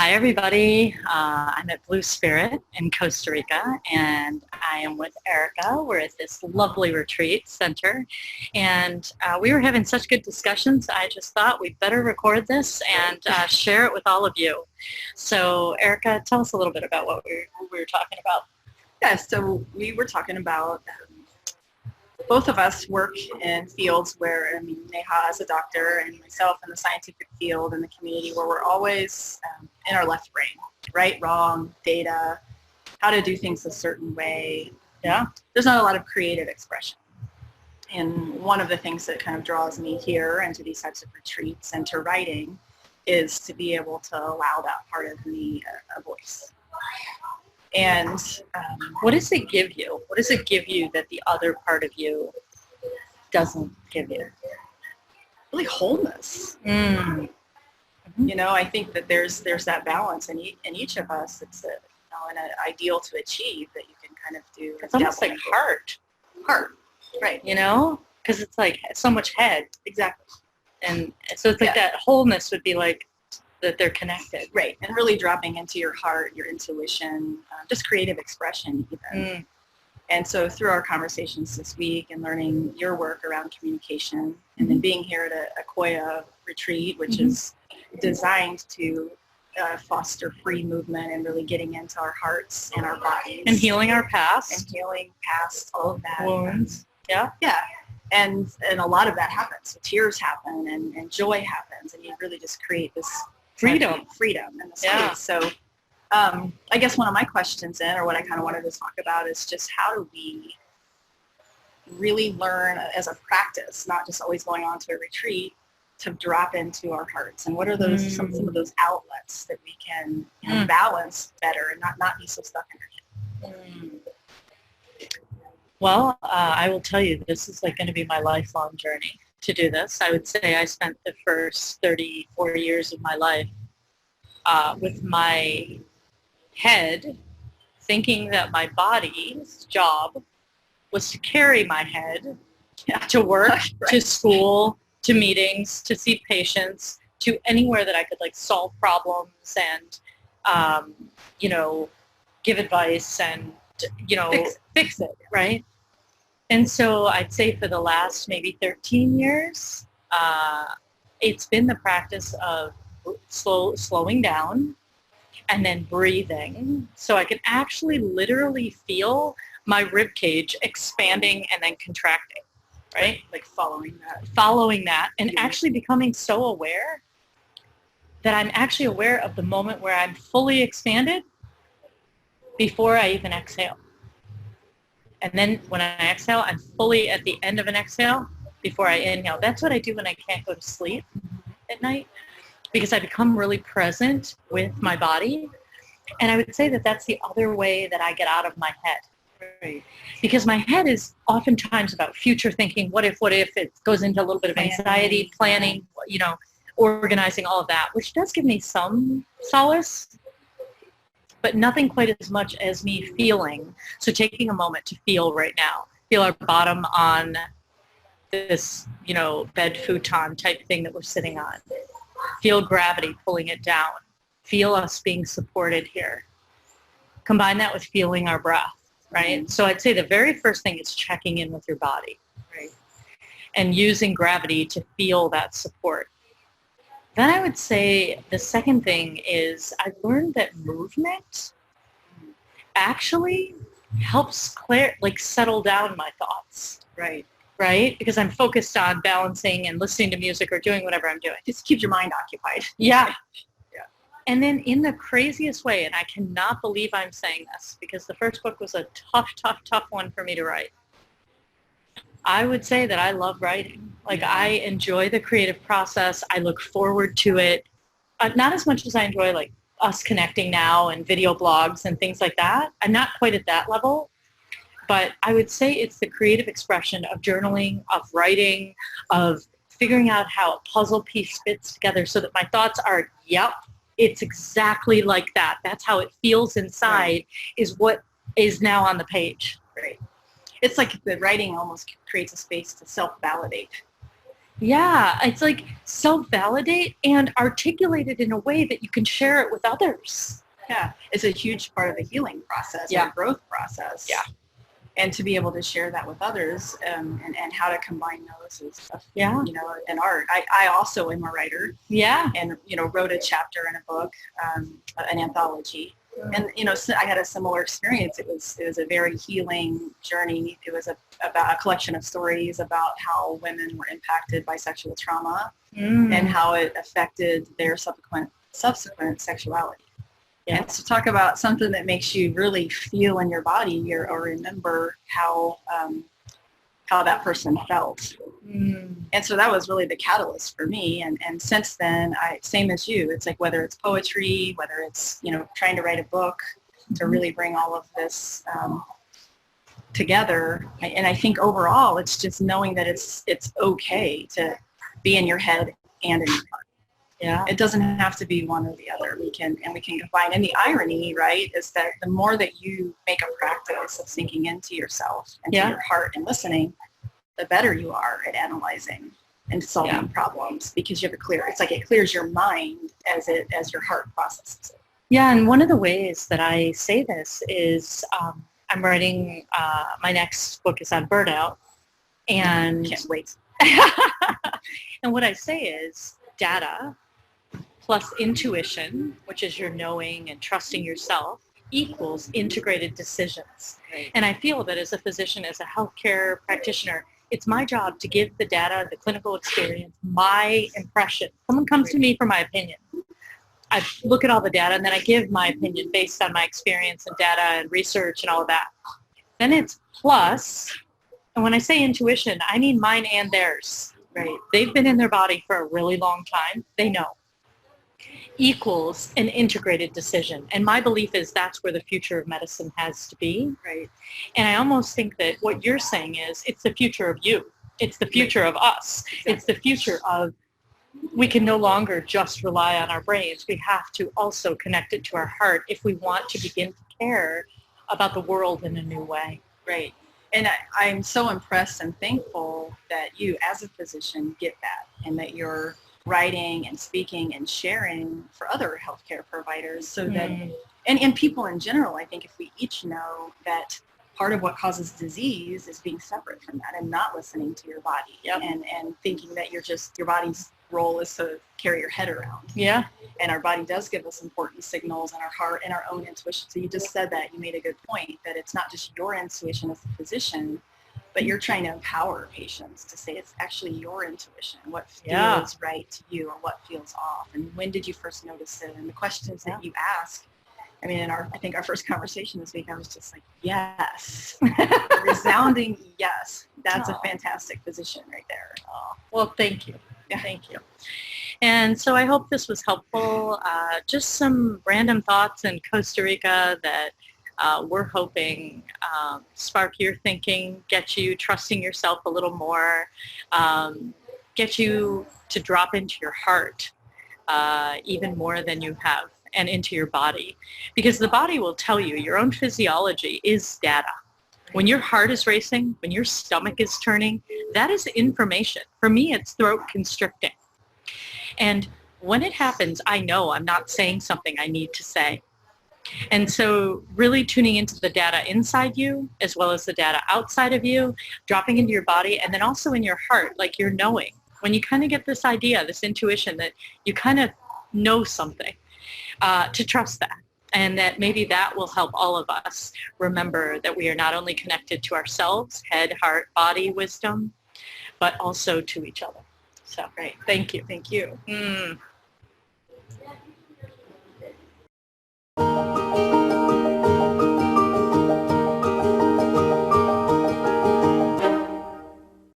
Hi, everybody. I'm at Blue Spirit in Costa Rica, and I am with Erica. We're at this lovely retreat center, and we were having such good discussions. I just thought we'd better record this and share it with all of you. So, Erica, tell us a little bit about what we were talking about. Yeah, so we were talking about both of us work in fields where, Neha as a doctor and myself in the scientific field in the community where we're always in our left brain, right, wrong, data, how to do things a certain way. Yeah. There's not a lot of creative expression. And one of the things that kind of draws me here and to these types of retreats and to writing is to be able to allow that part of me a voice. And what does it give you? What does it give you that the other part of you doesn't give you? Really wholeness. Mm. You know, I think that there's that balance in each of us. It's an ideal to achieve that you can kind of do. It's almost like heart, right? You know, because it's like so much head. Exactly. And so it's like that wholeness would be like that they're connected. Right, and really dropping into your heart, your intuition, just creative expression even. And so through our conversations this week and learning your work around communication and then being here at a Koya retreat, which is designed to foster free movement and really getting into our hearts and our bodies. And healing our past. And healing past all of that. Wounds. Yeah. And a lot of that happens. So tears happen and joy happens, and you really just create this freedom in the space. Yeah. So I guess one of my questions or what I kind of wanted to talk about is just how do we really learn as a practice, not just always going on to a retreat, to drop into our hearts, and what are those some of those outlets that we can balance better and not be so stuck in our head. Well, I will tell you, this is like going to be my lifelong journey to do this. I would say I spent the first 34 years of my life with my head thinking that my body's job was to carry my head to work, to school, to meetings, to see patients, to anywhere that I could like solve problems and, give advice and, fix it, right? And so I'd say for the last maybe 13 years, it's been the practice of slowing down and then breathing so I can actually literally feel my rib cage expanding and then contracting, right? Like following that and actually becoming so aware that I'm actually aware of the moment where I'm fully expanded before I even exhale. And then when I exhale, I'm fully at the end of an exhale before I inhale. That's what I do when I can't go to sleep at night, because I become really present with my body. And I would say that that's the other way that I get out of my head. Right. Because my head is oftentimes about future thinking, what if, it goes into a little bit of anxiety, planning, organizing, all of that, which does give me some solace, but nothing quite as much as me feeling. So taking a moment to feel right now, feel our bottom on this, bed futon type thing that we're sitting on. Feel gravity pulling it down. Feel us being supported here. Combine that with feeling our breath, right? So I'd say the very first thing is checking in with your body, right? And using gravity to feel that support. Then I would say the second thing is I've learned that movement actually helps settle down my thoughts. Right? Because I'm focused on balancing and listening to music or doing whatever I'm doing. Just keep your mind occupied. Yeah. And then in the craziest way, and I cannot believe I'm saying this because the first book was a tough one for me to write. I would say that I love writing. I enjoy the creative process. I look forward to it. Not as much as I enjoy us connecting now and video blogs and things like that. I'm not quite at that level. But I would say it's the creative expression of journaling, of writing, of figuring out how a puzzle piece fits together so that my thoughts are, it's exactly like that. That's how it feels inside is what is now on the page. Right. It's like the writing almost creates a space to self-validate. Yeah, it's like self-validate and articulate it in a way that you can share it with others. Yeah, it's a huge part of the healing process, Yeah. or growth process. Yeah. And to be able to share that with others, and how to combine those is, Yeah. an art. I also am a writer. Yeah. And, wrote a chapter in a book, an anthology. And, I had a similar experience. It was a very healing journey. It was about a collection of stories about how women were impacted by sexual trauma and how it affected their subsequent sexuality. Yeah. And so talk about something that makes you really feel in your body, or remember how that person felt. And so that was really the catalyst for me. And since then, same as you, it's like whether it's poetry, whether it's, trying to write a book to really bring all of this together. And I think overall, it's just knowing that it's okay to be in your head and in your heart. Yeah. It doesn't have to be one or the other. We can combine. And the irony, right, is that the more that you make a practice of sinking into yourself and to your heart and listening, the better you are at analyzing and solving problems, because you have it's like it clears your mind as your heart processes it. Yeah, and one of the ways that I say this is I'm writing, my next book is on burnout. And Can't wait. And what I say is data plus intuition, which is your knowing and trusting yourself, equals integrated decisions. Right. And I feel that as a physician, as a healthcare practitioner, it's my job to give the data, the clinical experience, my impression. Someone comes to me for my opinion. I look at all the data and then I give my opinion based on my experience and data and research and all of that. Then it's plus, and when I say intuition, I mean mine and theirs. Right? They've been in their body for a really long time. They know. Equals an integrated decision. And my belief is that's where the future of medicine has to be. Right. And I almost think that what you're saying is it's the future of you. It's the future of us. Exactly. It's the future of, we can no longer just rely on our brains. We have to also connect it to our heart if we want to begin to care about the world in a new way. Right. And I'm so impressed and thankful that you as a physician get that, and that you're writing and speaking and sharing for other healthcare providers, so that, and people in general. I think if we each know that part of what causes disease is being separate from that and not listening to your body, and thinking that your body's role is to carry your head around. Yeah. And our body does give us important signals, and our heart and our own intuition. So you just said that, you made a good point, that it's not just your intuition as a physician, but you're trying to empower patients to say it's actually your intuition, what feels right to you or what feels off, and when did you first notice it, and the questions that you ask. I mean, I think our first conversation this week, I was just like, yes, a resounding yes. That's a fantastic position right there. Well, thank you. Yeah. Thank you. And so I hope this was helpful. Just some random thoughts in Costa Rica that we're hoping spark your thinking, get you trusting yourself a little more, get you to drop into your heart even more than you have, and into your body. Because the body will tell you, your own physiology is data. When your heart is racing, when your stomach is turning, that is information. For me, it's throat constricting. And when it happens, I know I'm not saying something I need to say. And so really tuning into the data inside you as well as the data outside of you, dropping into your body, and then also in your heart, like you're knowing. When you kind of get this idea, this intuition that you kind of know something, to trust that. And that maybe that will help all of us remember that we are not only connected to ourselves, head, heart, body, wisdom, but also to each other. So, great. Thank you. Thank you.